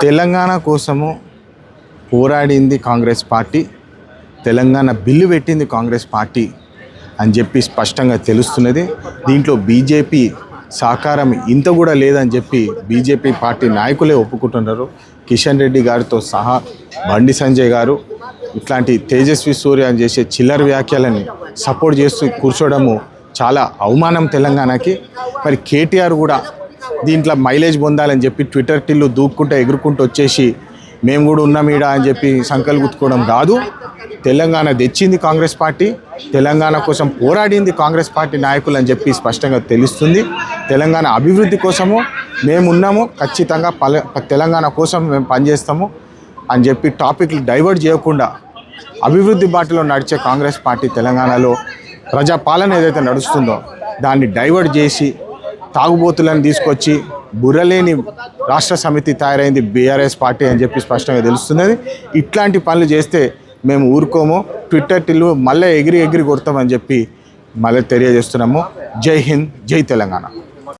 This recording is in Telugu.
తెలంగాణ కోసము పోరాడింది కాంగ్రెస్ పార్టీ, తెలంగాణ బిల్లు పెట్టింది కాంగ్రెస్ పార్టీ అని చెప్పి స్పష్టంగా తెలుస్తున్నది. దీంట్లో బీజేపీ సహకారం ఇంత కూడా లేదని చెప్పి బీజేపీ పార్టీ నాయకులే ఒప్పుకుంటున్నారు. కిషన్ రెడ్డి గారితో సహా బండి సంజయ్ గారు ఇట్లాంటి తేజస్వి సూర్య అని చేసే చిల్లర వ్యాఖ్యలని సపోర్ట్ చేస్తూ కూర్చోవడము చాలా అవమానం తెలంగాణకి. మరి కేటీఆర్ కూడా దీంట్లో మైలేజ్ పొందాలని చెప్పి ట్విట్టర్ టిల్లు దూక్కుంటూ ఎగురుకుంటూ వచ్చేసి మేము కూడా ఉన్నాం ఈడ అని చెప్పి సంకలు గుర్తుకోవడం కాదు. తెలంగాణ తెచ్చింది కాంగ్రెస్ పార్టీ, తెలంగాణ కోసం పోరాడింది కాంగ్రెస్ పార్టీ నాయకులు అని చెప్పి స్పష్టంగా తెలుస్తుంది. తెలంగాణ అభివృద్ధి కోసము మేము ఉన్నాము, ఖచ్చితంగా తెలంగాణ కోసం మేము పనిచేస్తాము అని చెప్పి టాపిక్లు డైవర్ట్ చేయకుండా అభివృద్ధి బాటలో నడిచే కాంగ్రెస్ పార్టీ తెలంగాణలో ప్రజాపాలన ఏదైతే నడుస్తుందో దాన్ని డైవర్ట్ చేసి తాగుబోతులను తీసుకొచ్చి బుర్రలేని రాష్ట్ర సమితి తయారైంది బీఆర్ఎస్ పార్టీ అని చెప్పి స్పష్టంగా తెలుస్తున్నది. ఇట్లాంటి పనులు చేస్తే మేము ఊరుకోము, ట్విట్టర్ టిల్లు మళ్ళీ ఎగిరి కొడతామని చెప్పి మళ్ళీ తెలియజేస్తున్నాము. జై హింద్, జై తెలంగాణ.